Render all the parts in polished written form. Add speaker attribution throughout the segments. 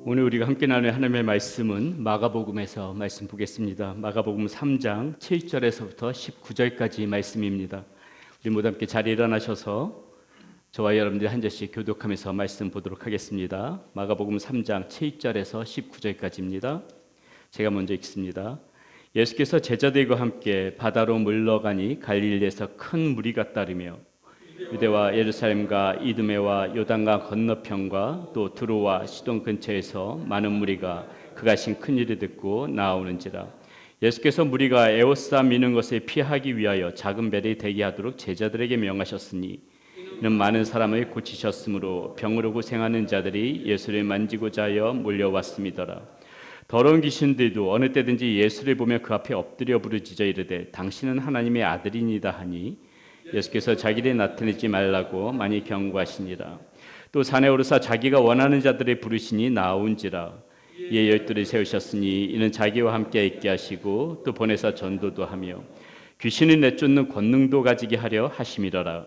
Speaker 1: 오늘 우리가 함께 나눌 하나님의 말씀은 마가복음에서 말씀 보겠습니다. 마가복음 3장 7절에서부터 19절까지 말씀입니다. 우리 모두 함께 자리에 일어나셔서 저와 여러분들이 한 절씩 교독하면서 말씀 보도록 하겠습니다. 마가복음 3장 7절에서 19절까지입니다. 제가 먼저 읽습니다. 예수께서 제자들과 함께 바다로 물러가니 갈릴리에서 큰 무리가 따르며 유대와 예루살렘과 이두메와 요단강 건너편과 또 두로와 시돈 근처에서 많은 무리가 그가 하신 큰 일을 듣고 나오는지라. 예수께서 무리가 에워싸 미는 것을 피하기 위하여 작은 배를 대기하도록 제자들에게 명하셨으니 이는 많은 사람을 고치셨으므로 병으로 고생하는 자들이 예수를 만지고자 하여 몰려왔음이더라. 더러운 귀신들도 어느 때든지 예수를 보며 그 앞에 엎드려 부르짖어 이르되 당신은 하나님의 아들이니다 하니 예수께서 자기를 나타내지 말라고 많이 경고하시니라. 또 산에 오르사 자기가 원하는 자들을 부르시니 나온지라. 이에 열두를 세우셨으니 이는 자기와 함께 있게 하시고 또 보내사 전도도 하며 귀신을 내쫓는 권능도 가지게 하려 하심이더라.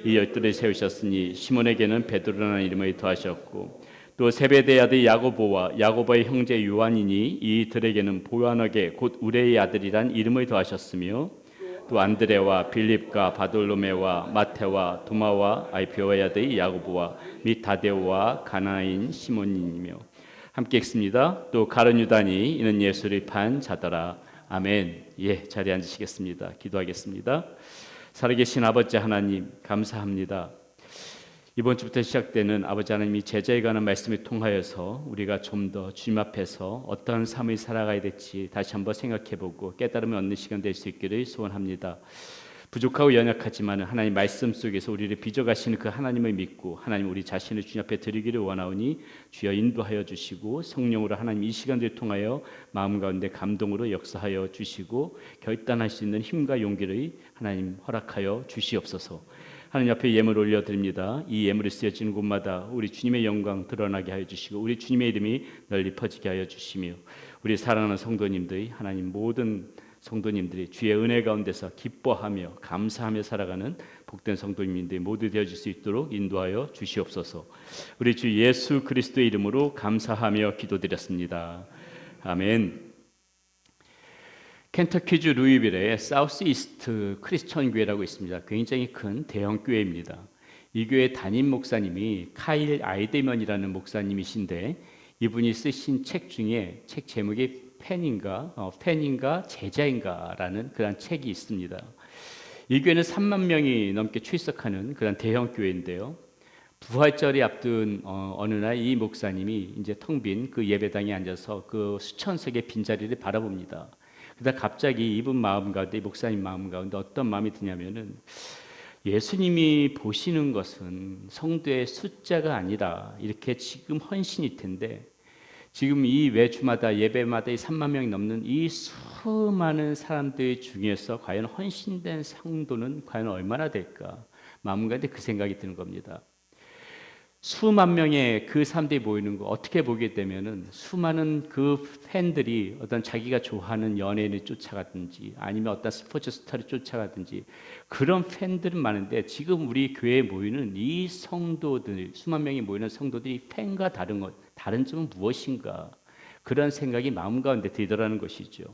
Speaker 1: 이 열두를 세우셨으니 시몬에게는 베드로라는 이름을 더하셨고 또 세베대의 아들 야고보와 야고보의 형제 요한이니 이들에게는 보아너게 곧 우레의 아들이란 이름을 더하셨으며 또 안드레와 빌립과 바돌로메와 마테와 도마와 알피오의 아들 야고보와 및 다데오와 가나인 시몬이며 함께 읽습니다. 또 가룟 유다니 이는 예수를 판 자더라. 아멘. 예, 자리에 앉으시겠습니다. 기도하겠습니다. 살아계신 아버지 하나님 감사합니다. 이번 주부터 시작되는 아버지 하나님이 제자에 관한 말씀을 통하여서 우리가 좀 더 주님 앞에서 어떠한 삶을 살아가야 될지 다시 한번 생각해보고 깨달음을 얻는 시간 될 수 있기를 소원합니다. 부족하고 연약하지만 하나님 말씀 속에서 우리를 빚어가시는 그 하나님을 믿고 하나님 우리 자신을 주님 앞에 드리기를 원하오니 주여 인도하여 주시고 성령으로 하나님 이 시간들을 통하여 마음 가운데 감동으로 역사하여 주시고 결단할 수 있는 힘과 용기를 하나님 허락하여 주시옵소서. 하나님 앞에 예물 올려드립니다. 이 예물이 쓰여지는 곳마다 우리 주님의 영광 드러나게 하여 주시고 우리 주님의 이름이 널리 퍼지게 하여 주시며 우리 사랑하는 성도님들이 하나님 모든 성도님들이 주의 은혜 가운데서 기뻐하며 감사하며 살아가는 복된 성도님들이 모두 되어질 수 있도록 인도하여 주시옵소서. 우리 주 예수 그리스도의 이름으로 감사하며 기도드렸습니다. 아멘. 켄터키주 루이빌에 사우스 이스트 크리스천 교회라고 있습니다. 굉장히 큰 대형 교회입니다. 이 교회 담임 목사님이 카일 아이데먼이라는 목사님이신데 이분이 쓰신 책 중에 책 제목이 팬인가 제자인가라는 그런 책이 있습니다. 이 교회는 3만 명이 넘게 출석하는 그런 대형 교회인데요. 부활절이 앞둔 어느 날 이 목사님이 이제 텅 빈 그 예배당에 앉아서 그 수천 석의 빈자리를 바라봅니다. 그러다 갑자기 이분 마음 가운데 목사님 마음 가운데 어떤 마음이 드냐면은 예수님이 보시는 것은 성도의 숫자가 아니라 이렇게 지금 헌신일 텐데 지금 이 매주마다 예배마다 이 3만 명이 넘는 이 수많은 사람들 중에서 과연 헌신된 성도는 과연 얼마나 될까? 마음 가운데 그 생각이 드는 겁니다. 수만 명의 그 사람들이 모이는 거 어떻게 보게 되면은 수많은 그 팬들이 어떤 자기가 좋아하는 연예인을 쫓아가든지 아니면 어떤 스포츠 스타를 쫓아가든지 그런 팬들은 많은데 지금 우리 교회에 모이는 이 성도들 수만 명이 모이는 성도들이 팬과 다른 점은 무엇인가 그런 생각이 마음 가운데 들더라는 것이죠.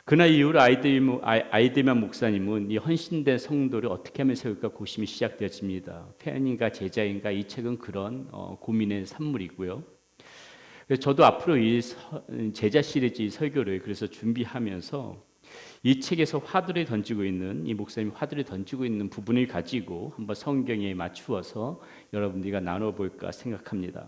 Speaker 1: 그날 이후로 아이들만 목사님은 이 헌신된 성도를 어떻게 하면 세울까 고심이 시작되어집니다. 팬인가 제자인가 이 책은 그런 고민의 산물이고요. 그래서 저도 앞으로 이 제자 시리즈 설교를 그래서 준비하면서 이 책에서 화두를 던지고 있는 이 목사님 화두를 던지고 있는 부분을 가지고 한번 성경에 맞추어서 여러분들과 나눠볼까 생각합니다.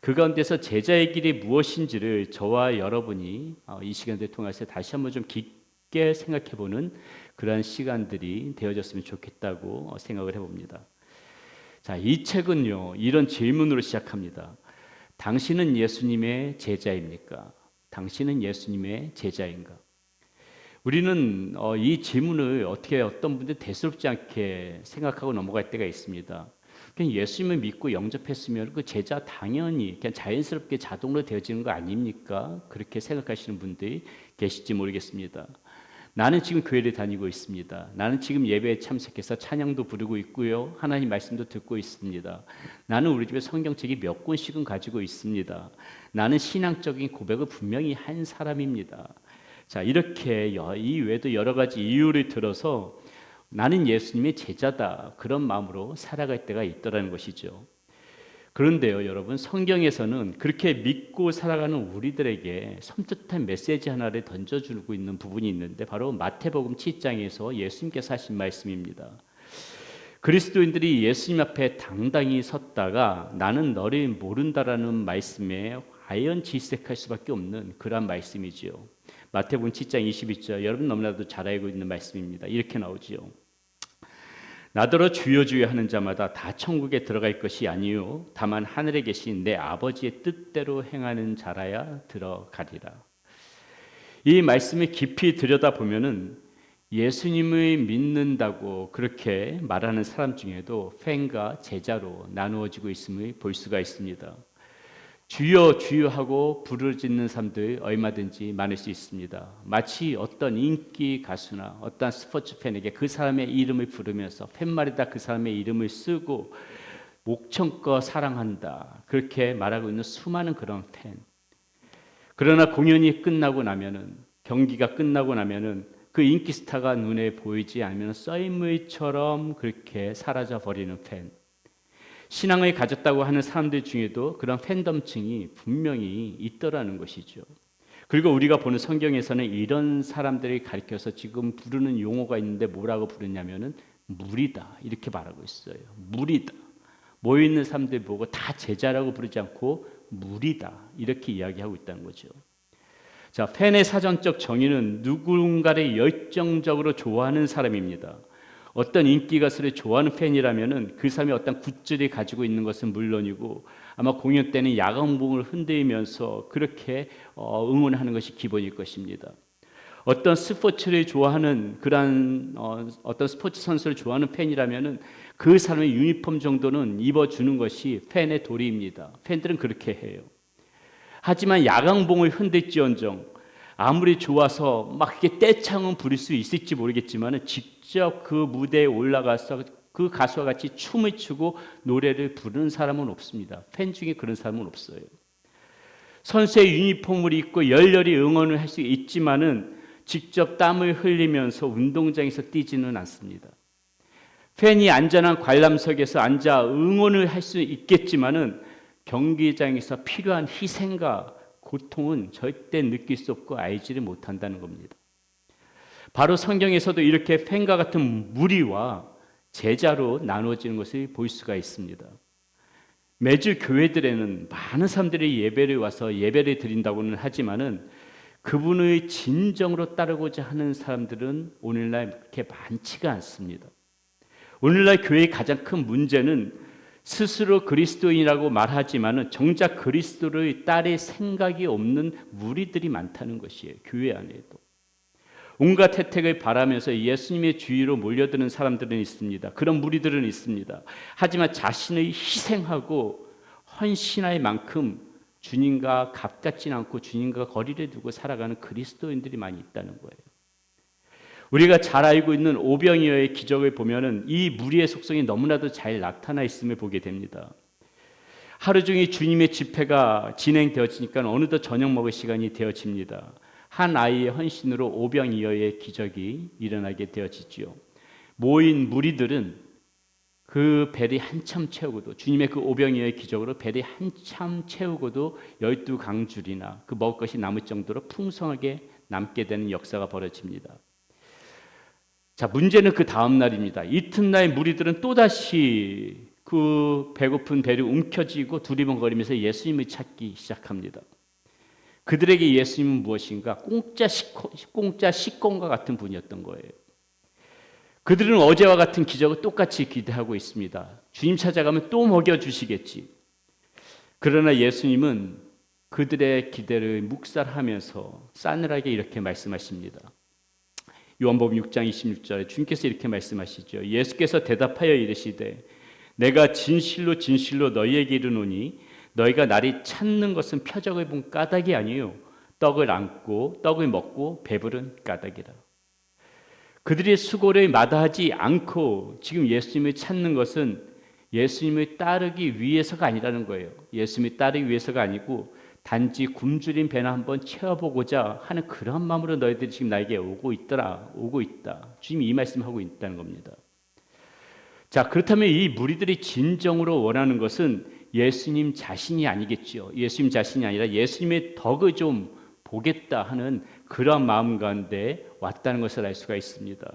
Speaker 1: 그 가운데서 제자의 길이 무엇인지를 저와 여러분이 이 시간들을 통해서 다시 한번 좀 깊게 생각해보는 그런 시간들이 되어졌으면 좋겠다고 생각을 해봅니다. 자, 이 책은요 이런 질문으로 시작합니다. 당신은 예수님의 제자입니까? 당신은 예수님의 제자인가? 우리는 이 질문을 어떻게 어떤 분들 대수롭지 않게 생각하고 넘어갈 때가 있습니다. 그냥 예수님을 믿고 영접했으면 그 제자 당연히 그냥 자연스럽게 자동으로 되어지는 거 아닙니까? 그렇게 생각하시는 분들이 계실지 모르겠습니다. 나는 지금 교회를 다니고 있습니다. 나는 지금 예배에 참석해서 찬양도 부르고 있고요. 하나님 말씀도 듣고 있습니다. 나는 우리 집에 성경책이 몇 권씩은 가지고 있습니다. 나는 신앙적인 고백을 분명히 한 사람입니다. 자, 이렇게 이 외에도 여러 가지 이유를 들어서 나는 예수님의 제자다, 그런 마음으로 살아갈 때가 있더라는 것이죠. 그런데요, 여러분, 성경에서는 그렇게 믿고 살아가는 우리들에게 섬뜩한 메시지 하나를 던져주고 있는 부분이 있는데, 바로 마태복음 7장에서 예수님께서 하신 말씀입니다. 그리스도인들이 예수님 앞에 당당히 섰다가 나는 너를 모른다라는 말씀에 아연질색할 수밖에 없는 그러한 말씀이지요. 마태복음 7장 22절, 여러분 너무나도 잘 알고 있는 말씀입니다. 이렇게 나오지요. 나더러 주여 주여 하는 자마다 다 천국에 들어갈 것이 아니요 다만 하늘에 계신 내 아버지의 뜻대로 행하는 자라야 들어가리라. 이 말씀을 깊이 들여다보면은 예수님을 믿는다고 그렇게 말하는 사람 중에도 팬과 제자로 나누어지고 있음을 볼 수가 있습니다. 주여 주여 하고 부르짖는 사람들 얼마든지 많을 수 있습니다. 마치 어떤 인기 가수나 어떤 스포츠 팬에게 그 사람의 이름을 부르면서 팻말에다 그 사람의 이름을 쓰고 목청껏 사랑한다, 그렇게 말하고 있는 수많은 그런 팬. 그러나 공연이 끝나고 나면은, 경기가 끝나고 나면은 그 인기 스타가 눈에 보이지 않으면 썰물처럼 그렇게 사라져 버리는 팬. 신앙을 가졌다고 하는 사람들 중에도 그런 팬덤층이 분명히 있더라는 것이죠. 그리고 우리가 보는 성경에서는 이런 사람들을 가리켜서 지금 부르는 용어가 있는데 뭐라고 부르냐면은 무리다, 이렇게 말하고 있어요. 무리다. 모여있는 사람들 보고 다 제자라고 부르지 않고 무리다, 이렇게 이야기하고 있다는 거죠. 자, 팬의 사전적 정의는 누군가를 열정적으로 좋아하는 사람입니다. 어떤 인기 가수를 좋아하는 팬이라면은 그 사람이 어떤 굿즈를 가지고 있는 것은 물론이고 아마 공연 때는 야광봉을 흔들면서 그렇게 응원하는 것이 기본일 것입니다. 어떤 스포츠를 좋아하는 그런 어떤 스포츠 선수를 좋아하는 팬이라면은 그 사람의 유니폼 정도는 입어주는 것이 팬의 도리입니다. 팬들은 그렇게 해요. 하지만 야광봉을 흔들지언정 아무리 좋아서 막 이렇게 떼창은 부릴 수 있을지 모르겠지만 직접 그 무대에 올라가서 그 가수와 같이 춤을 추고 노래를 부르는 사람은 없습니다. 팬 중에 그런 사람은 없어요. 선수의 유니폼을 입고 열렬히 응원을 할 수 있지만은 직접 땀을 흘리면서 운동장에서 뛰지는 않습니다. 팬이 안전한 관람석에서 앉아 응원을 할 수 있겠지만은 경기장에서 필요한 희생과 고통은 절대 느낄 수 없고 알지를 못한다는 겁니다. 바로 성경에서도 이렇게 팬과 같은 무리와 제자로 나누어지는 것을 볼 수가 있습니다. 매주 교회들에는 많은 사람들이 예배를 와서 예배를 드린다고는 하지만은 그분의 진정으로 따르고자 하는 사람들은 오늘날 그렇게 많지가 않습니다. 오늘날 교회의 가장 큰 문제는 스스로 그리스도인이라고 말하지만 정작 그리스도를 따를 생각이 없는 무리들이 많다는 것이에요. 교회 안에도. 온갖 혜택을 바라면서 예수님의 주위로 몰려드는 사람들은 있습니다. 그런 무리들은 있습니다. 하지만 자신을 희생하고 헌신할 만큼 주님과 가깝지는 않고 주님과 거리를 두고 살아가는 그리스도인들이 많이 있다는 거예요. 우리가 잘 알고 있는 오병이어의 기적을 보면은 이 무리의 속성이 너무나도 잘 나타나 있음을 보게 됩니다. 하루 종일 주님의 집회가 진행되어지니까 어느덧 저녁 먹을 시간이 되어집니다. 한 아이의 헌신으로 오병이어의 기적이 일어나게 되어지지요. 모인 무리들은 그 배를 한참 채우고도, 주님의 그 오병이어의 기적으로 배를 한참 채우고도 12강줄이나 그 먹을 것이 남을 정도로 풍성하게 남게 되는 역사가 벌어집니다. 자, 문제는 그 다음 날입니다. 이튿날 무리들은 또다시 그 배고픈 배를 움켜쥐고 두리번거리면서 예수님을 찾기 시작합니다. 그들에게 예수님은 무엇인가? 공짜 식권과 같은 분이었던 거예요. 그들은 어제와 같은 기적을 똑같이 기대하고 있습니다. 주님 찾아가면 또 먹여주시겠지. 그러나 예수님은 그들의 기대를 묵살하면서 싸늘하게 이렇게 말씀하십니다. 요한복음 6장 26절에 주님께서 이렇게 말씀하시죠. 예수께서 대답하여 이르시되 내가 진실로 진실로 너희에게 이르노니 너희가 나를 찾는 것은 표적을 본 까닭이 아니요 떡을 안고 떡을 먹고 배부른 까닭이라. 그들의 수고를 마다하지 않고 지금 예수님을 찾는 것은 예수님을 따르기 위해서가 아니라는 거예요. 예수님을 따르기 위해서가 아니고 단지 굶주린 배나 한번 채워보고자 하는 그런 마음으로 너희들이 지금 나에게 오고 있다. 주님이 이 말씀하고 있다는 겁니다. 자, 그렇다면 이 무리들이 진정으로 원하는 것은 예수님 자신이 아니겠죠. 예수님 자신이 아니라 예수님의 덕을 좀 보겠다 하는 그런 마음 가운데 왔다는 것을 알 수가 있습니다.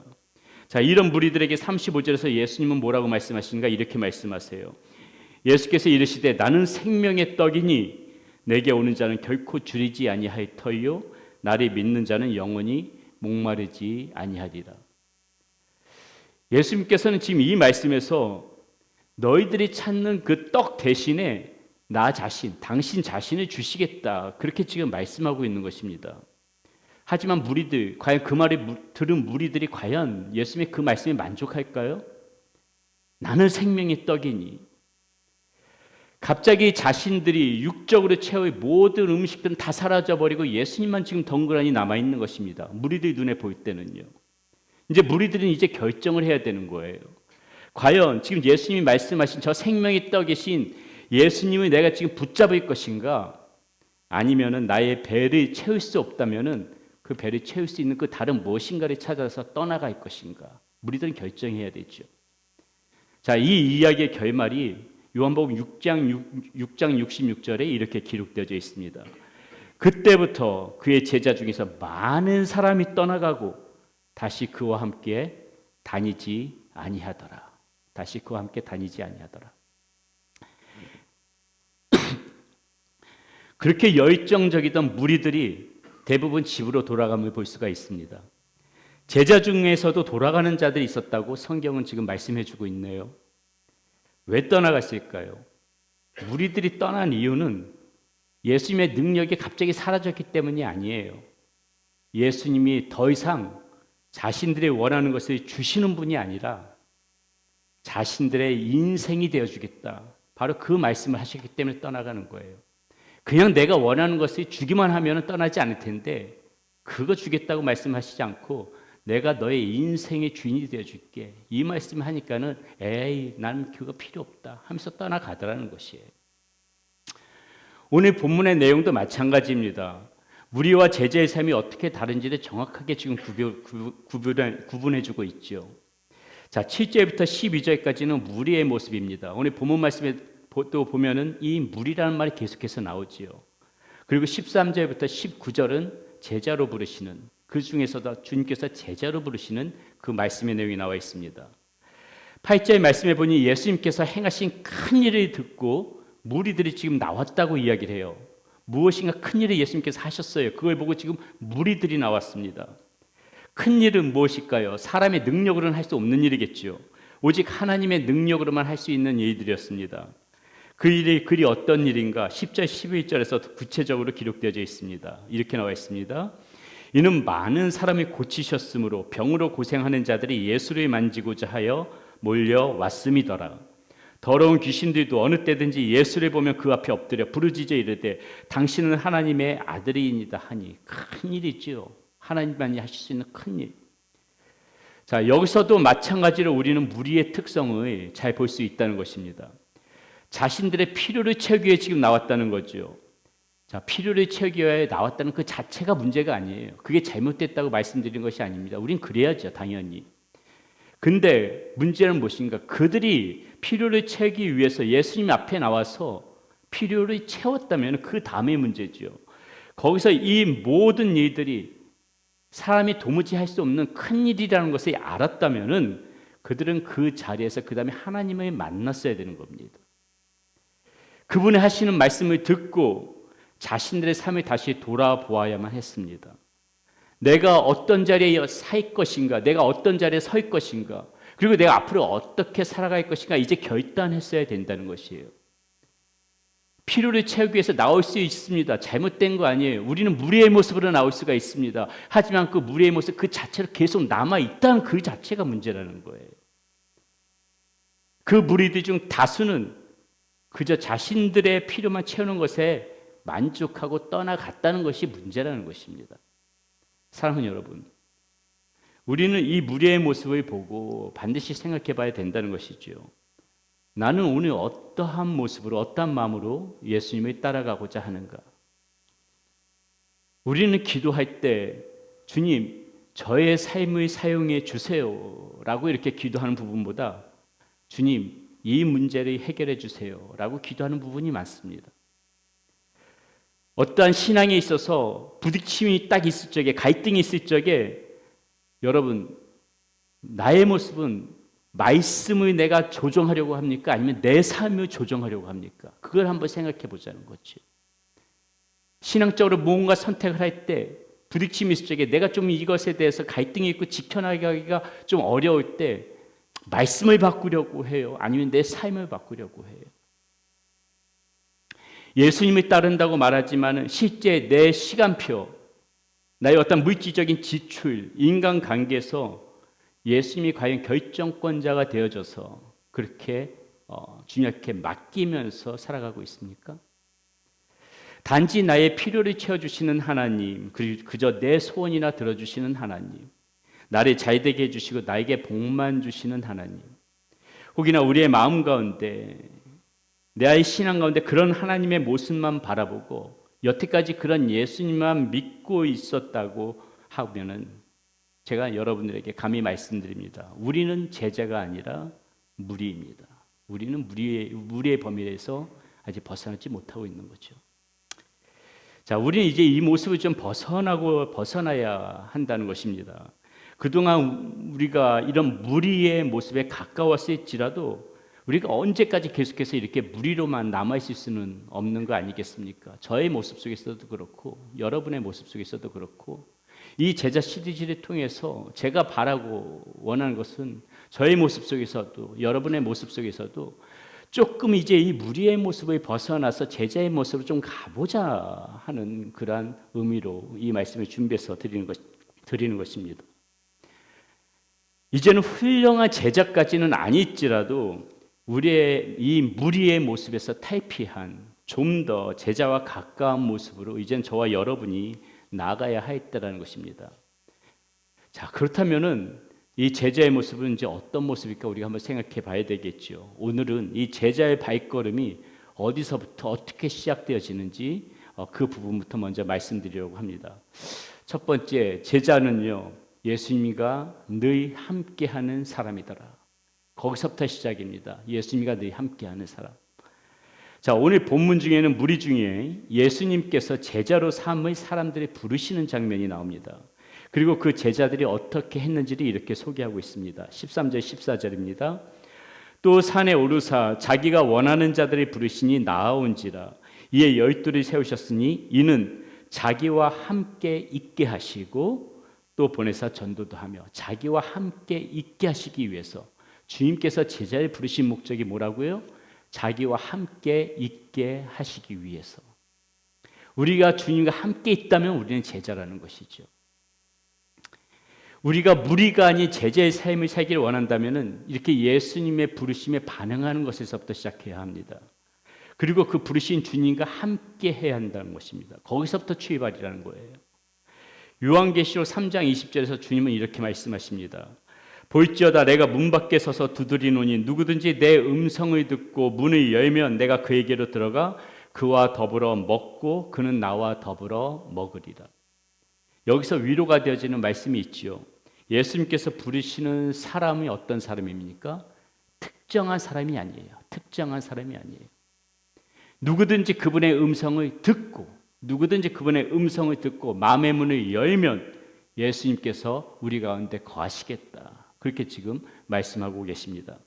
Speaker 1: 자, 이런 무리들에게 35절에서 예수님은 뭐라고 말씀하시는가? 이렇게 말씀하세요. 예수께서 이르시되 나는 생명의 떡이니 내게 오는 자는 결코 줄이지 아니하리터요 나를 믿는 자는 영원히 목마르지 아니하리라. 예수님께서는 지금 이 말씀에서 너희들이 찾는 그 떡 대신에 나 자신, 당신 자신을 주시겠다. 그렇게 지금 말씀하고 있는 것입니다. 하지만 무리들, 과연 그 말을 들은 무리들이 과연 예수님의 그 말씀에 만족할까요? 나는 생명의 떡이니. 갑자기 자신들이 육적으로 채워의 모든 음식들은 다 사라져버리고 예수님만 지금 덩그러니 남아있는 것입니다. 무리들 눈에 보일 때는요. 이제 무리들은 이제 결정을 해야 되는 거예요. 과연 지금 예수님이 말씀하신 저 생명의 떡이신 예수님을 내가 지금 붙잡을 것인가? 아니면은 나의 배를 채울 수 없다면은 그 배를 채울 수 있는 그 다른 무엇인가를 찾아서 떠나갈 것인가? 무리들은 결정해야 되죠. 자, 이 이야기의 결말이 요한복음 6장 66절에 이렇게 기록되어 있습니다. 그때부터 그의 제자 중에서 많은 사람이 떠나가고 다시 그와 함께 다니지 아니하더라. 다시 그와 함께 다니지 아니하더라. 그렇게 열정적이던 무리들이 대부분 집으로 돌아감을 볼 수가 있습니다. 제자 중에서도 돌아가는 자들이 있었다고 성경은 지금 말씀해 주고 있네요. 왜 떠나갔을까요? 무리들이 떠난 이유는 예수님의 능력이 갑자기 사라졌기 때문이 아니에요. 예수님이 더 이상 자신들이 원하는 것을 주시는 분이 아니라 자신들의 인생이 되어주겠다. 바로 그 말씀을 하셨기 때문에 떠나가는 거예요. 그냥 내가 원하는 것을 주기만 하면 떠나지 않을 텐데 그거 주겠다고 말씀하시지 않고 내가 너의 인생의 주인이 되어줄게. 이 말씀을 하니까는 에이 난 그거 필요 없다 하면서 떠나가더라는 것이에요. 오늘 본문의 내용도 마찬가지입니다. 무리와 제자의 삶이 어떻게 다른지를 정확하게 지금 구분해주고 있죠. 자, 7절부터 12절까지는 무리의 모습입니다. 오늘 본문 말씀에 또 보면은 이 무리라는 말이 계속해서 나오지요. 그리고 13절부터 19절은 제자로 부르시는, 그 중에서도 주님께서 제자로 부르시는 그 말씀의 내용이 나와 있습니다. 8절 말씀에 보니 예수님께서 행하신 큰 일을 듣고 무리들이 지금 나왔다고 이야기를 해요. 무엇인가 큰 일을 예수님께서 하셨어요. 그걸 보고 지금 무리들이 나왔습니다. 큰 일은 무엇일까요? 사람의 능력으로는 할 수 없는 일이겠죠. 오직 하나님의 능력으로만 할 수 있는 일들이었습니다. 그 일이 그리 어떤 일인가? 10절 11절에서 구체적으로 기록되어 있습니다. 이렇게 나와 있습니다. 이는 많은 사람이 고치셨으므로 병으로 고생하는 자들이 예수를 만지고자 하여 몰려왔음이더라. 더러운 귀신들도 어느 때든지 예수를 보면 그 앞에 엎드려 부르짖어 이르되 당신은 하나님의 아들이니이다 하니. 큰 일이지요. 하나님만이 하실 수 있는 큰 일. 자, 여기서도 마찬가지로 우리는 무리의 특성을 잘 볼 수 있다는 것입니다. 자신들의 필요를 채우기 위해 지금 나왔다는 거죠. 자, 필요를 채우기 위해 나왔다는 그 자체가 문제가 아니에요. 그게 잘못됐다고 말씀드린 것이 아닙니다. 우린 그래야죠, 당연히. 근데 문제는 무엇인가? 그들이 필요를 채우기 위해서 예수님 앞에 나와서 필요를 채웠다면 그 다음의 문제죠. 거기서 이 모든 일들이 사람이 도무지 할 수 없는 큰 일이라는 것을 알았다면 그들은 그 자리에서 그 다음에 하나님을 만났어야 되는 겁니다. 그분이 하시는 말씀을 듣고 자신들의 삶을 다시 돌아보아야만 했습니다. 내가 어떤 자리에 살 것인가, 내가 어떤 자리에 설 것인가, 그리고 내가 앞으로 어떻게 살아갈 것인가 이제 결단했어야 된다는 것이에요. 필요를 채우기 위해서 나올 수 있습니다. 잘못된 거 아니에요. 우리는 무리의 모습으로 나올 수가 있습니다. 하지만 그 무리의 모습 그 자체로 계속 남아있다는 그 자체가 문제라는 거예요. 그 무리들 중 다수는 그저 자신들의 필요만 채우는 것에 만족하고 떠나갔다는 것이 문제라는 것입니다. 사랑하는 여러분, 우리는 이 무리의 모습을 보고 반드시 생각해 봐야 된다는 것이죠. 나는 오늘 어떠한 모습으로, 어떠한 마음으로 예수님을 따라가고자 하는가? 우리는 기도할 때 주님, 저의 삶을 사용해 주세요 라고 이렇게 기도하는 부분보다 주님, 이 문제를 해결해 주세요 라고 기도하는 부분이 많습니다. 어떠한 신앙에 있어서 부딪힘이 딱 있을 적에, 갈등이 있을 적에 여러분, 나의 모습은 말씀을 내가 조정하려고 합니까? 아니면 내 삶을 조정하려고 합니까? 그걸 한번 생각해 보자는 거죠. 신앙적으로 무언가 선택을 할 때 부딪힘이 있을 적에 내가 좀 이것에 대해서 갈등이 있고 지켜나가기가 좀 어려울 때 말씀을 바꾸려고 해요? 아니면 내 삶을 바꾸려고 해요? 예수님을 따른다고 말하지만 실제 내 시간표, 나의 어떤 물질적인 지출, 인간관계에서 예수님이 과연 결정권자가 되어져서 그렇게 주님께 맡기면서 살아가고 있습니까? 단지 나의 필요를 채워주시는 하나님, 그저 내 소원이나 들어주시는 하나님, 나를 잘되게 해주시고 나에게 복만 주시는 하나님, 혹이나 우리의 마음 가운데 내 신앙 가운데 그런 하나님의 모습만 바라보고 여태까지 그런 예수님만 믿고 있었다고 하면은 제가 여러분들에게 감히 말씀드립니다. 우리는 제자가 아니라 무리입니다. 우리는 무리의 범위에서 아직 벗어나지 못하고 있는 거죠. 자, 우리는 이제 이 모습을 좀 벗어나야 한다는 것입니다. 그동안 우리가 이런 무리의 모습에 가까웠을지라도 우리가 언제까지 계속해서 이렇게 무리로만 남아있을 수는 없는 거 아니겠습니까? 저의 모습 속에서도 그렇고 여러분의 모습 속에서도 그렇고 이 제자 시리즈를 통해서 제가 바라고 원하는 것은 저의 모습 속에서도 여러분의 모습 속에서도 조금 이제 이 무리의 모습을 벗어나서 제자의 모습으로 좀 가보자 하는 그러한 의미로 이 말씀을 준비해서 드리는 것입니다. 이제는 훌륭한 제자까지는 아닐지라도 우리의 이 무리의 모습에서 탈피한 좀 더 제자와 가까운 모습으로 이제는 저와 여러분이 나가야 하겠다는 것입니다. 자, 그렇다면은 이 제자의 모습은 이제 어떤 모습일까 우리가 한번 생각해 봐야 되겠죠. 오늘은 이 제자의 발걸음이 어디서부터 어떻게 시작되어지는지 그 부분부터 먼저 말씀드리려고 합니다. 첫 번째, 제자는요, 예수님과 늘 함께하는 사람이더라. 거기서부터 시작입니다. 예수님과 늘 함께하는 사람. 자, 오늘 본문 중에는 무리 중에 예수님께서 제자로 삼을 사람들을 부르시는 장면이 나옵니다. 그리고 그 제자들이 어떻게 했는지를 이렇게 소개하고 있습니다. 13절 14절입니다. 또 산에 오르사 자기가 원하는 자들을 부르시니 나아온지라. 이에 12를 세우셨으니 이는 자기와 함께 있게 하시고 또 보내사 전도도 하며 자기와 함께 있게 하시기 위해서 주님께서 제자를 부르신 목적이 뭐라고요? 자기와 함께 있게 하시기 위해서. 우리가 주님과 함께 있다면 우리는 제자라는 것이죠. 우리가 무리가 아닌 제자의 삶을 살기를 원한다면 이렇게 예수님의 부르심에 반응하는 것에서부터 시작해야 합니다. 그리고 그 부르신 주님과 함께 해야 한다는 것입니다. 거기서부터 출발이라는 거예요. 요한계시록 3장 20절에서 주님은 이렇게 말씀하십니다. 볼지어다 내가 문 밖에 서서 두드리노니 누구든지 내 음성을 듣고 문을 열면 내가 그에게로 들어가 그와 더불어 먹고 그는 나와 더불어 먹으리라. 여기서 위로가 되어지는 말씀이 있지요. 예수님께서 부르시는 사람이 어떤 사람입니까? 특정한 사람이 아니에요. 특정한 사람이 아니에요. 누구든지 그분의 음성을 듣고 마음의 문을 열면 예수님께서 우리 가운데 거하시겠다. 그렇게 지금 말씀하고 계십니다.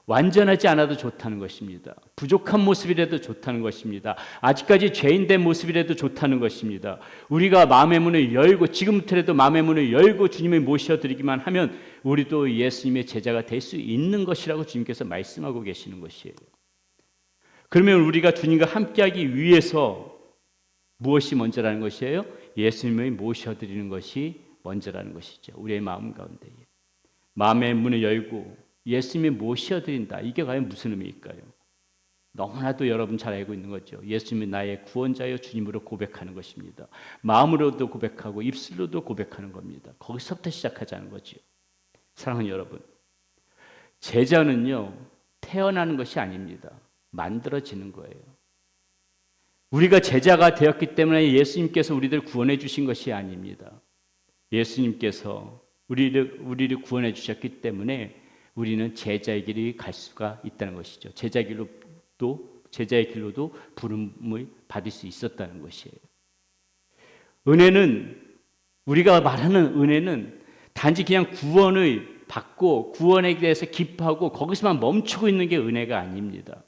Speaker 1: 완전하지 않아도 좋다는 것입니다. 부족한 모습이라도 좋다는 것입니다. 아직까지 죄인된 모습이라도 좋다는 것입니다. 우리가 마음의 문을 열고 지금부터라도 마음의 문을 열고 주님을 모셔드리기만 하면 우리도 예수님의 제자가 될 수 있는 것이라고 주님께서 말씀하고 계시는 것이에요. 그러면 우리가 주님과 함께하기 위해서 무엇이 먼저라는 것이에요? 예수님을 모셔드리는 것이 먼저라는 것이죠. 우리의 마음 가운데 마음의 문을 열고 예수님이 모셔드린다. 이게 과연 무슨 의미일까요? 너무나도 여러분 잘 알고 있는 거죠. 예수님이 나의 구원자여 주님으로 고백하는 것입니다. 마음으로도 고백하고 입술로도 고백하는 겁니다. 거기서부터 시작하자는 거죠. 사랑하는 여러분, 제자는요, 태어나는 것이 아닙니다. 만들어지는 거예요. 우리가 제자가 되었기 때문에 예수님께서 우리를 구원해 주신 것이 아닙니다. 예수님께서 우리를 구원해 주셨기 때문에 우리는 제자의 길이 갈 수가 있다는 것이죠. 제자의 길로도 부름을 받을 수 있었다는 것이에요. 은혜는, 우리가 말하는 은혜는 단지 그냥 구원을 받고 구원에 대해서 기뻐하고 거기서만 멈추고 있는 게 은혜가 아닙니다.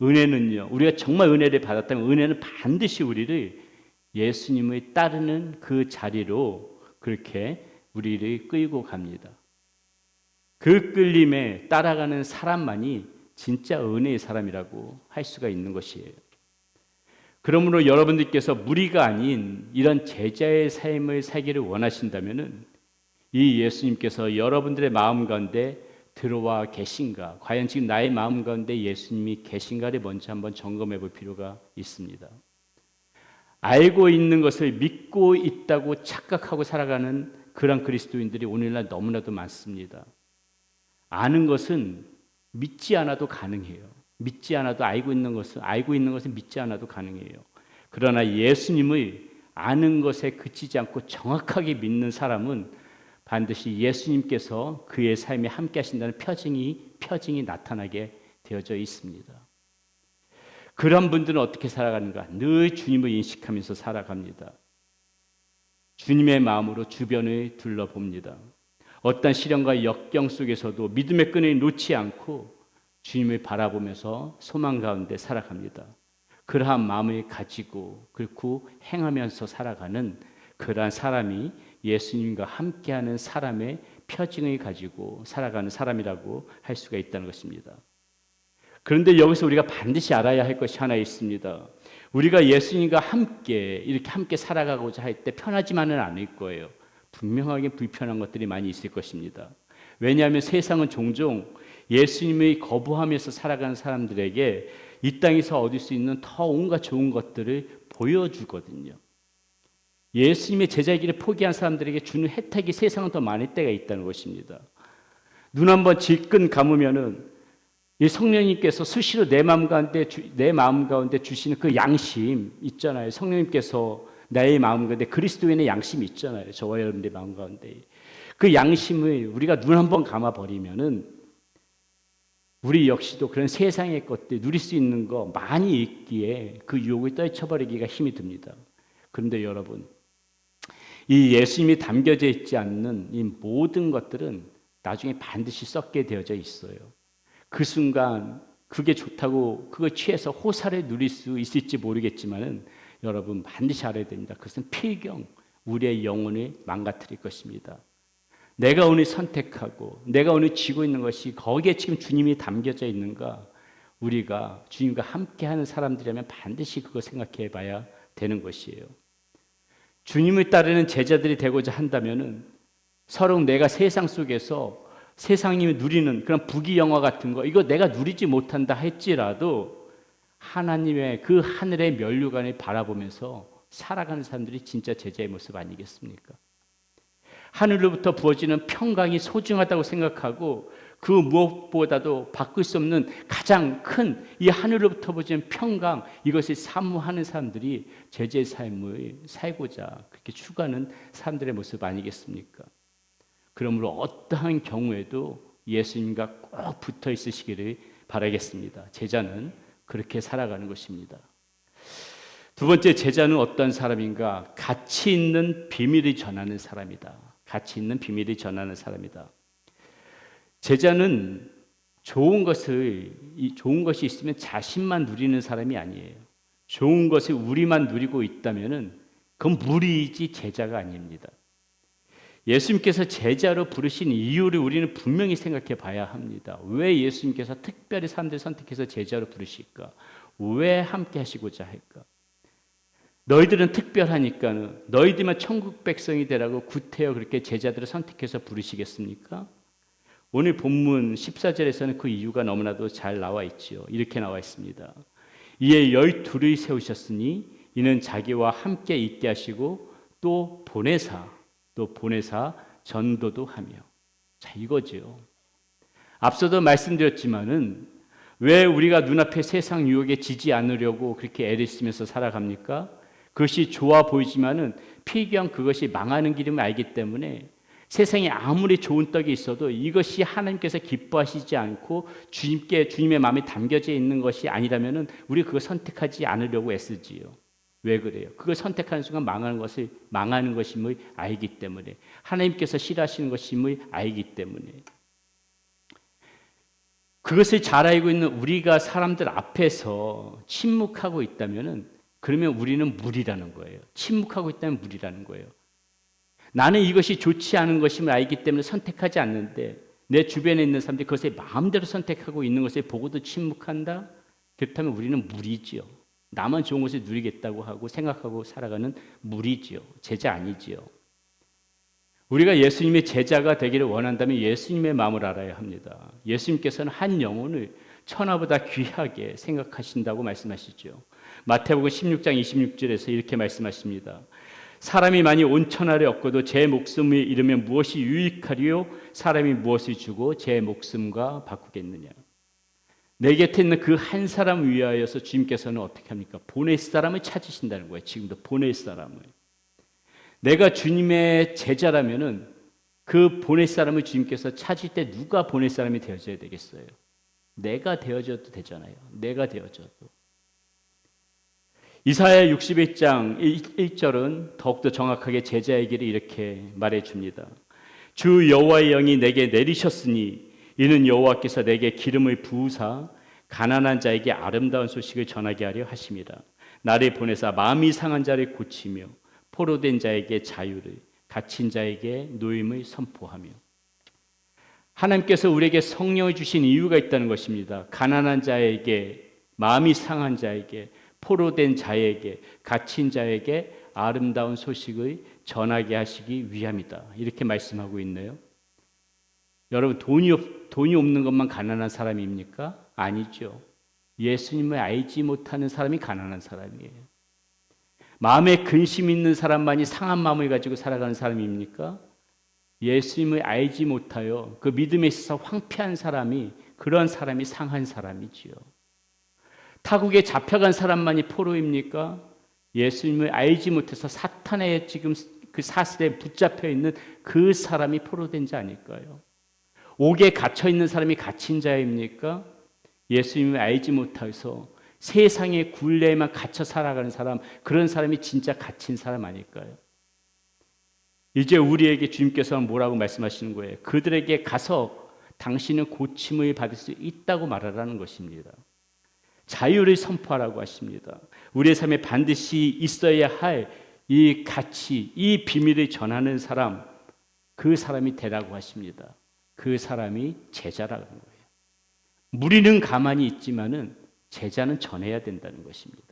Speaker 1: 은혜는요, 우리가 정말 은혜를 받았다면 은혜는 반드시 우리를 예수님을 따르는 그 자리로 그렇게 우리를 끌고 갑니다. 그 끌림에 따라가는 사람만이 진짜 은혜의 사람이라고 할 수가 있는 것이에요. 그러므로 여러분들께서 무리가 아닌 이런 제자의 삶을 살기를 원하신다면은 이 예수님께서 여러분들의 마음 가운데 들어와 계신가? 과연 지금 나의 마음 가운데 예수님이 계신가를 먼저 한번 점검해 볼 필요가 있습니다. 알고 있는 것을 믿고 있다고 착각하고 살아가는 그런 그리스도인들이 오늘날 너무나도 많습니다. 아는 것은 믿지 않아도 가능해요. 믿지 않아도 알고 있는 것은 믿지 않아도 가능해요. 그러나 예수님을 아는 것에 그치지 않고 정확하게 믿는 사람은 반드시 예수님께서 그의 삶에 함께 하신다는 표징이 나타나게 되어져 있습니다. 그런 분들은 어떻게 살아가는가? 늘 주님을 인식하면서 살아갑니다. 주님의 마음으로 주변을 둘러봅니다. 어떤 시련과 역경 속에서도 믿음의 끈을 놓지 않고 주님을 바라보면서 소망 가운데 살아갑니다. 그러한 마음을 가지고 그렇고 행하면서 살아가는 그러한 사람이 예수님과 함께하는 사람의 표징을 가지고 살아가는 사람이라고 할 수가 있다는 것입니다. 그런데 여기서 우리가 반드시 알아야 할 것이 하나 있습니다. 우리가 예수님과 이렇게 함께 살아가고자 할 때 편하지만은 않을 거예요. 분명하게 불편한 것들이 많이 있을 것입니다. 왜냐하면 세상은 종종 예수님을 거부하면서 살아가는 사람들에게 이 땅에서 얻을 수 있는 더 온갖 좋은 것들을 보여주거든요. 예수님의 제자의 길을 포기한 사람들에게 주는 혜택이 세상은 더 많을 때가 있다는 것입니다. 눈 한번 질끈 감으면은 이 성령님께서 수시로 내 마음 가운데 주시는 그 양심 있잖아요. 성령님께서 나의 마음 가운데 그리스도인의 양심이 있잖아요. 저와 여러분들의 마음 가운데 그 양심을 우리가 눈 한번 감아 버리면은 우리 역시도 그런 세상의 것들 누릴 수 있는 거 많이 있기에 그 유혹을 떨쳐버리기가 힘이 듭니다. 그런데 여러분, 이 예수님이 담겨져 있지 않는 이 모든 것들은 나중에 반드시 썩게 되어져 있어요. 그 순간 그게 좋다고 그걸 취해서 호사를 누릴 수 있을지 모르겠지만은 여러분 반드시 알아야 됩니다. 그것은 필경 우리의 영혼을 망가뜨릴 것입니다. 내가 오늘 선택하고 내가 오늘 쥐고 있는 것이 거기에 지금 주님이 담겨져 있는가? 우리가 주님과 함께하는 사람들이라면 반드시 그거 생각해 봐야 되는 것이에요. 주님을 따르는 제자들이 되고자 한다면은 서로 내가 세상 속에서 세상이 누리는 그런 부귀영화 같은 거 이거 내가 누리지 못한다 할지라도 하나님의 그 하늘의 면류관을 바라보면서 살아가는 사람들이 진짜 제자의 모습 아니겠습니까? 하늘로부터 부어지는 평강이 소중하다고 생각하고 그 무엇보다도 바꿀 수 없는 가장 큰 이 하늘로부터 부어지는 평강 이것을 사모하는 사람들이 제자의 삶을 살고자 그렇게 추구하는 사람들의 모습 아니겠습니까? 그러므로 어떠한 경우에도 예수님과 꼭 붙어 있으시기를 바라겠습니다. 제자는 그렇게 살아가는 것입니다. 두 번째, 제자는 어떤 사람인가? 가치 있는 비밀을 전하는 사람이다. 가치 있는 비밀을 전하는 사람이다. 제자는 좋은 것이 있으면 자신만 누리는 사람이 아니에요. 좋은 것을 우리만 누리고 있다면은 그건 무리이지 제자가 아닙니다. 예수님께서 제자로 부르신 이유를 우리는 분명히 생각해 봐야 합니다. 왜 예수님께서 특별히 사람들 선택해서 제자로 부르실까? 왜 함께 하시고자 할까? 너희들은 특별하니까 너희들만 천국 백성이 되라고 구태여 그렇게 제자들을 선택해서 부르시겠습니까? 오늘 본문 14절에서는 그 이유가 너무나도 잘 나와 있지요. 이렇게 나와 있습니다. 이에 12를 세우셨으니 이는 자기와 함께 있게 하시고 또 보내사 전도도 하며. 자, 이거죠. 앞서도 말씀드렸지만은 왜 우리가 눈앞에 세상 유혹에 지지 않으려고 그렇게 애를 쓰면서 살아갑니까? 그것이 좋아 보이지만은 필경 그것이 망하는 길임을 알기 때문에 세상에 아무리 좋은 떡이 있어도 이것이 하나님께서 기뻐하시지 않고 주님의 마음에 담겨져 있는 것이 아니라면은 우리 그거 선택하지 않으려고 애쓰지요. 왜 그래요? 그걸 선택하는 순간 망하는 것임을 알기 때문에, 하나님께서 싫어하시는 것임을 알기 때문에. 그것을 잘 알고 있는 우리가 사람들 앞에서 침묵하고 있다면은 그러면 우리는 무리라는 거예요. 침묵하고 있다면 무리라는 거예요. 나는 이것이 좋지 않은 것임을 알기 때문에 선택하지 않는데 내 주변에 있는 사람들이 그것을 마음대로 선택하고 있는 것을 보고도 침묵한다? 그렇다면 우리는 무리지요. 나만 좋은 것을 누리겠다고 하고 생각하고 살아가는 무리지요. 제자 아니지요. 우리가 예수님의 제자가 되기를 원한다면 예수님의 마음을 알아야 합니다. 예수님께서는 한 영혼을 천하보다 귀하게 생각하신다고 말씀하시죠. 마태복음 16장 26절에서 이렇게 말씀하십니다. 사람이 많이 온 천하를 얻고도 제 목숨을 잃으면 무엇이 유익하리요? 사람이 무엇을 주고 제 목숨과 바꾸겠느냐? 내 곁에 있는 그 한 사람 위하여서 주님께서는 어떻게 합니까? 보낼 사람을 찾으신다는 거예요. 지금도 보낼 사람을. 내가 주님의 제자라면은 그 보낼 사람을 주님께서 찾을 때 누가 보낼 사람이 되어져야 되겠어요? 내가 되어져도 되잖아요. 내가 되어져도. 이사야 61장 1절은 더욱더 정확하게 제자에게 이렇게 말해줍니다. 주 여호와의 영이 내게 내리셨으니 이는 여호와께서 내게 기름을 부으사 가난한 자에게 아름다운 소식을 전하게 하려 하심이라. 나를 보내사 마음이 상한 자를 고치며 포로된 자에게 자유를, 갇힌 자에게 노임을 선포하며. 하나님께서 우리에게 성령을 주신 이유가 있다는 것입니다. 가난한 자에게, 마음이 상한 자에게, 포로된 자에게, 갇힌 자에게 아름다운 소식을 전하게 하시기 위함이다. 이렇게 말씀하고 있네요. 여러분, 돈이 없는 것만 가난한 사람입니까? 아니죠. 예수님을 알지 못하는 사람이 가난한 사람이에요. 마음에 근심 있는 사람만이 상한 마음을 가지고 살아가는 사람입니까? 예수님을 알지 못하여 그 믿음에 있어서 황폐한 사람이, 그런 사람이 상한 사람이지요. 타국에 잡혀간 사람만이 포로입니까? 예수님을 알지 못해서 사탄의 지금 그 사슬에 붙잡혀 있는 그 사람이 포로된 자 아닐까요? 옥에 갇혀 있는 사람이 갇힌 자입니까? 예수님을 알지 못해서 세상의 굴레에만 갇혀 살아가는 사람, 그런 사람이 진짜 갇힌 사람 아닐까요? 이제 우리에게 주님께서는 뭐라고 말씀하시는 거예요? 그들에게 가서 당신은 고침을 받을 수 있다고 말하라는 것입니다. 자유를 선포하라고 하십니다. 우리의 삶에 반드시 있어야 할 이 가치, 이 비밀을 전하는 사람, 그 사람이 되라고 하십니다. 그 사람이 제자라는 거예요. 무리는 가만히 있지만은 제자는 전해야 된다는 것입니다.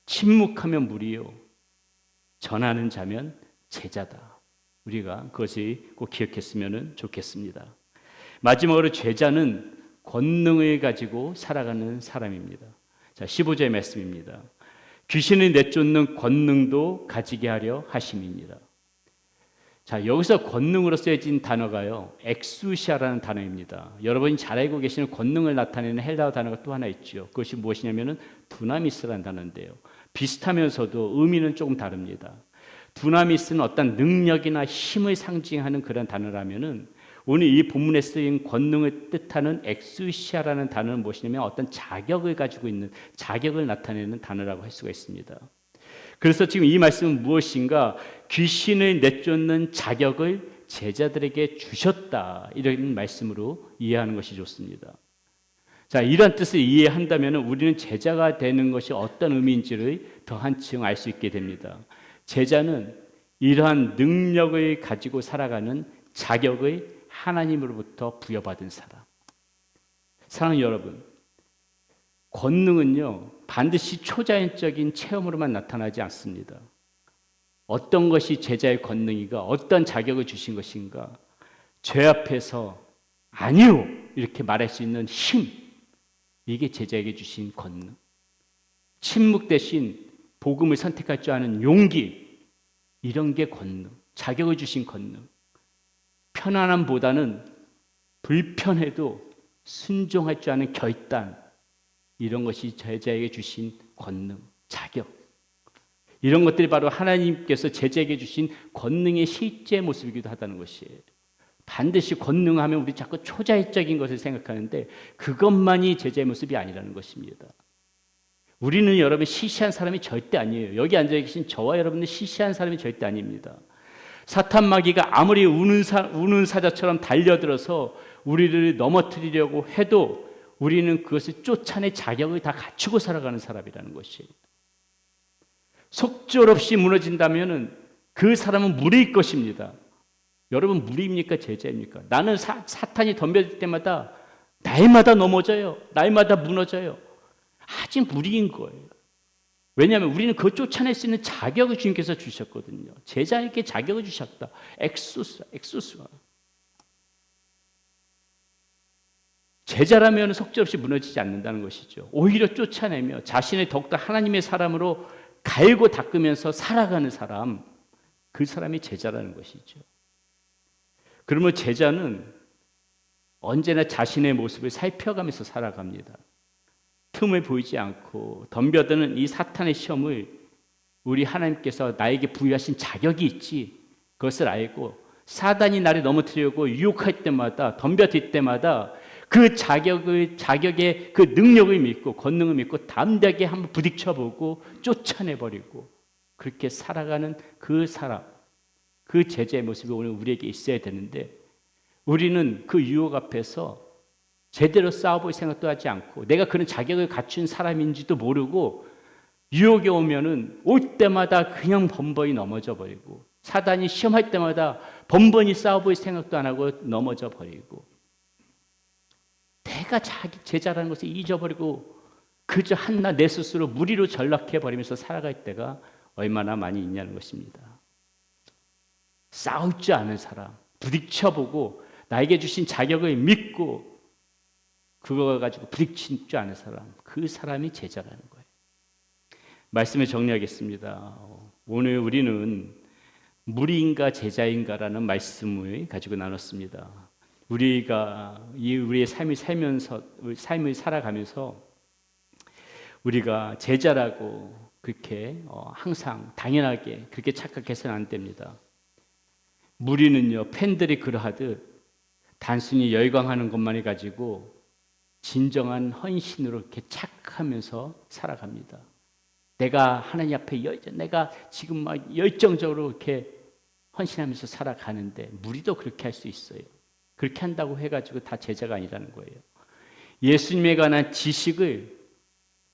Speaker 1: 침묵하면 무리요, 전하는 자면 제자다. 우리가 그것이 꼭 기억했으면 좋겠습니다. 마지막으로 제자는 권능을 가지고 살아가는 사람입니다. 자, 15절의 말씀입니다. 귀신을 내쫓는 권능도 가지게 하려 하심입니다. 자, 여기서 권능으로 쓰여진 단어가요, 엑수시아라는 단어입니다. 여러분이 잘 알고 계시는 권능을 나타내는 헬라어 단어가 또 하나 있죠. 그것이 무엇이냐면은 두나미스라는 단어인데요. 비슷하면서도 의미는 조금 다릅니다. 두나미스는 어떤 능력이나 힘을 상징하는 그런 단어라면은 오늘 이 본문에 쓰인 권능을 뜻하는 엑수시아라는 단어는 무엇이냐면 어떤 자격을 가지고 있는, 자격을 나타내는 단어라고 할 수가 있습니다. 그래서 지금 이 말씀은 무엇인가? 귀신을 내쫓는 자격을 제자들에게 주셨다, 이런 말씀으로 이해하는 것이 좋습니다. 자, 이러한 뜻을 이해한다면 우리는 제자가 되는 것이 어떤 의미인지를 더 한층 알 수 있게 됩니다. 제자는 이러한 능력을 가지고 살아가는 자격을 하나님으로부터 부여받은 사람. 사랑하는 여러분, 권능은요 반드시 초자연적인 체험으로만 나타나지 않습니다. 어떤 것이 제자의 권능이가, 어떤 자격을 주신 것인가? 죄 앞에서 아니요 이렇게 말할 수 있는 힘, 이게 제자에게 주신 권능. 침묵 대신 복음을 선택할 줄 아는 용기, 이런 게 권능, 자격을 주신 권능. 편안함보다는 불편해도 순종할 줄 아는 결단, 이런 것이 제자에게 주신 권능, 자격. 이런 것들이 바로 하나님께서 제자에게 주신 권능의 실제 모습이기도 하다는 것이에요. 반드시 권능하면 우리 자꾸 초자의적인 것을 생각하는데 그것만이 제자의 모습이 아니라는 것입니다. 우리는 여러분 시시한 사람이 절대 아니에요. 여기 앉아 계신 저와 여러분은 시시한 사람이 절대 아닙니다. 사탄 마귀가 아무리 우는 사자처럼 달려들어서 우리를 넘어뜨리려고 해도 우리는 그것을 쫓아낼 자격을 다 갖추고 살아가는 사람이라는 것이에요. 속절없이 무너진다면 그 사람은 무리일 것입니다. 여러분 무리입니까? 제자입니까? 나는 사탄이 덤벼들 때마다 날마다 넘어져요. 날마다 무너져요. 아직 무리인 거예요. 왜냐하면 우리는 그걸 쫓아낼 수 있는 자격을 주님께서 주셨거든요. 제자에게 자격을 주셨다. 엑소스가. 제자라면 속절없이 무너지지 않는다는 것이죠. 오히려 쫓아내며 자신을 더욱더 하나님의 사람으로 갈고 닦으면서 살아가는 사람, 그 사람이 제자라는 것이죠. 그러면 제자는 언제나 자신의 모습을 살펴가면서 살아갑니다. 틈을 보이지 않고 덤벼드는 이 사탄의 시험을 우리 하나님께서 나에게 부여하신 자격이 있지, 그것을 알고 사단이 나를 넘어뜨리려고 유혹할 때마다, 덤벼들 때마다 그 자격의 그 능력을 믿고 권능을 믿고 담대하게 한번 부딪혀보고 쫓아내버리고 그렇게 살아가는 그 사람, 그 제자의 모습이 오늘 우리에게 있어야 되는데 우리는 그 유혹 앞에서 제대로 싸워볼 생각도 하지 않고 내가 그런 자격을 갖춘 사람인지도 모르고 유혹이 오면은 올 때마다 그냥 번번이 넘어져 버리고 사단이 시험할 때마다 번번이 싸워볼 생각도 안 하고 넘어져 버리고 내가 자기 제자라는 것을 잊어버리고 그저 한낱 내 스스로 무리로 전락해 버리면서 살아갈 때가 얼마나 많이 있냐는 것입니다. 싸울 줄 아는 사람, 부딪혀보고 나에게 주신 자격을 믿고 그거 가지고 부딪힐 줄 아는 사람, 그 사람이 제자라는 거예요. 말씀을 정리하겠습니다. 오늘 우리는 무리인가 제자인가라는 말씀을 가지고 나눴습니다. 우리가 우리의 삶을 살아가면서 우리가 제자라고 그렇게 항상 당연하게 그렇게 착각해서는 안 됩니다. 무리는요, 팬들이 그러하듯 단순히 열광하는 것만을 가지고 진정한 헌신으로 이렇게 착하면서 살아갑니다. 내가 하나님 앞에 내가 지금 막 열정적으로 이렇게 헌신하면서 살아가는데 무리도 그렇게 할 수 있어요. 그렇게 한다고 해가지고 다 제자가 아니라는 거예요. 예수님에 관한 지식을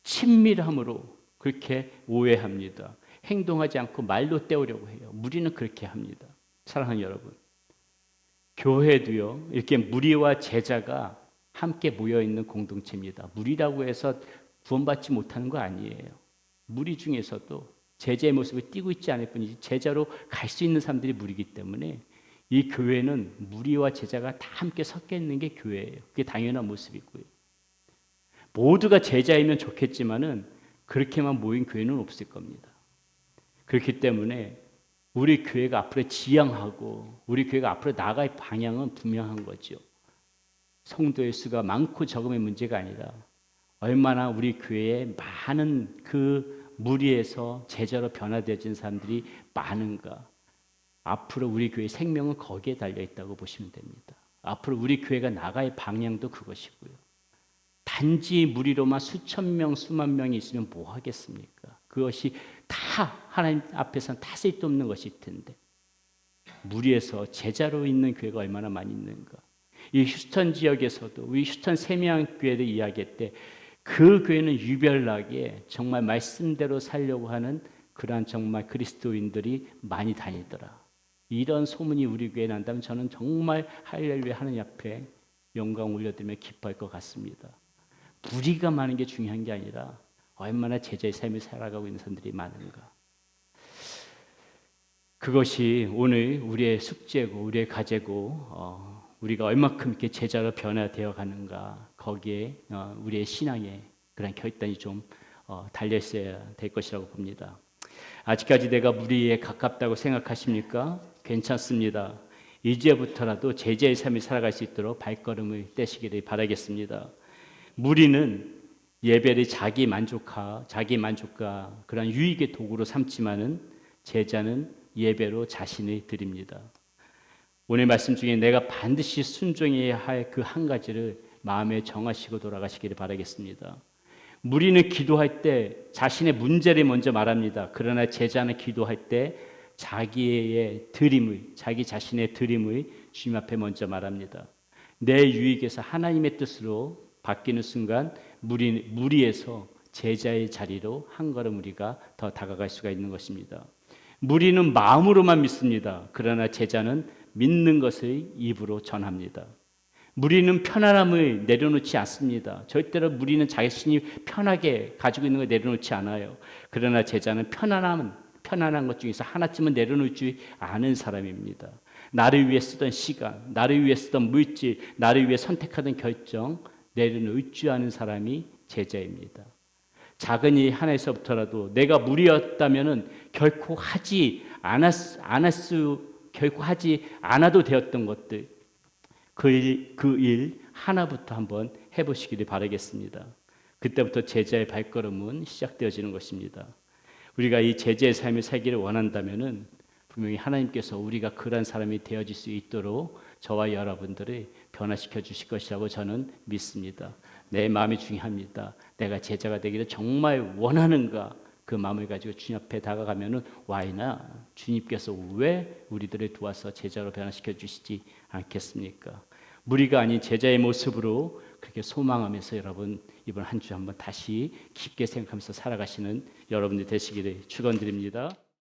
Speaker 1: 친밀함으로 그렇게 오해합니다. 행동하지 않고 말로 때우려고 해요. 무리는 그렇게 합니다. 사랑하는 여러분, 교회도요 이렇게 무리와 제자가 함께 모여있는 공동체입니다. 무리라고 해서 구원받지 못하는 거 아니에요. 무리 중에서도 제자의 모습을 띠고 있지 않을 뿐이지 제자로 갈 수 있는 사람들이 무리이기 때문에 이 교회는 무리와 제자가 다 함께 섞여 있는 게 교회예요. 그게 당연한 모습이고요. 모두가 제자이면 좋겠지만은 그렇게만 모인 교회는 없을 겁니다. 그렇기 때문에 우리 교회가 앞으로 지향하고 우리 교회가 앞으로 나아갈 방향은 분명한 거죠. 성도의 수가 많고 적음의 문제가 아니라 얼마나 우리 교회에 많은 그 무리에서 제자로 변화되어진 사람들이 많은가. 앞으로 우리 교회의 생명은 거기에 달려있다고 보시면 됩니다. 앞으로 우리 교회가 나갈 방향도 그것이고요. 단지 무리로만 수천 명, 수만 명이 있으면 뭐 하겠습니까? 그것이 다 하나님 앞에서는 다 쓸데없는 것일 텐데 무리에서 제자로 있는 교회가 얼마나 많이 있는가. 이 휴스턴 지역에서도 우리 휴스턴 세미양교회를 이야기할 때 그 교회는 유별나게 정말 말씀대로 살려고 하는 그러한 정말 그리스도인들이 많이 다니더라. 이런 소문이 우리 교회에 난다면 저는 정말 할렐루야 하나님 앞에 영광 올려드리며 기뻐할 것 같습니다. 무리가 많은 게 중요한 게 아니라 얼마나 제자의 삶을 살아가고 있는 사람들이 많은가. 그것이 오늘 우리의 숙제고 우리의 과제고 우리가 얼마큼 이렇게 제자로 변화되어 가는가, 거기에 우리의 신앙에 그런 결단이 좀 달려 있어야 될 것이라고 봅니다. 아직까지 내가 무리에 가깝다고 생각하십니까? 괜찮습니다. 이제부터라도 제자의 삶을 살아갈 수 있도록 발걸음을 떼시기를 바라겠습니다. 무리는 예배를 자기 만족과 그런 유익의 도구로 삼지만은 제자는 예배로 자신을 드립니다. 오늘 말씀 중에 내가 반드시 순종해야 할 그 한 가지를 마음에 정하시고 돌아가시기를 바라겠습니다. 무리는 기도할 때 자신의 문제를 먼저 말합니다. 그러나 제자는 기도할 때 자기 자신의 드림을 주님 앞에 먼저 말합니다. 내 유익에서 하나님의 뜻으로 바뀌는 순간 무리에서 제자의 자리로 한 걸음 우리가 더 다가갈 수가 있는 것입니다. 무리는 마음으로만 믿습니다. 그러나 제자는 믿는 것을 입으로 전합니다. 무리는 편안함을 내려놓지 않습니다. 절대로 무리는 자신이 편하게 가지고 있는 걸 내려놓지 않아요. 그러나 제자는 편안한 것 중에서 하나쯤은 내려놓을 줄 아는 사람입니다. 나를 위해 쓰던 시간, 나를 위해 쓰던 물질, 나를 위해 선택하던 결정 내려놓을 줄 아는 사람이 제자입니다. 작은 일 하나에서부터라도 내가 무리였다면은 결코 하지 않아도 되었던 것들, 그 일 하나부터 한번 해보시기를 바라겠습니다. 그때부터 제자의 발걸음은 시작되어지는 것입니다. 우리가 이 제자의 삶을 살기를 원한다면은 분명히 하나님께서 우리가 그런 사람이 되어질 수 있도록 저와 여러분들을 변화시켜 주실 것이라고 저는 믿습니다. 내 마음이 중요합니다. 내가 제자가 되기를 정말 원하는가? 그 마음을 가지고 주님 앞에 다가가면은 와이나 주님께서 왜 우리들을 도와서 제자로 변화시켜 주시지 않겠습니까? 무리가 아닌 제자의 모습으로 그렇게 소망하면서 여러분 이번 한 주 한번 다시 깊게 생각하면서 살아가시는 여러분들 되시기를 축원드립니다.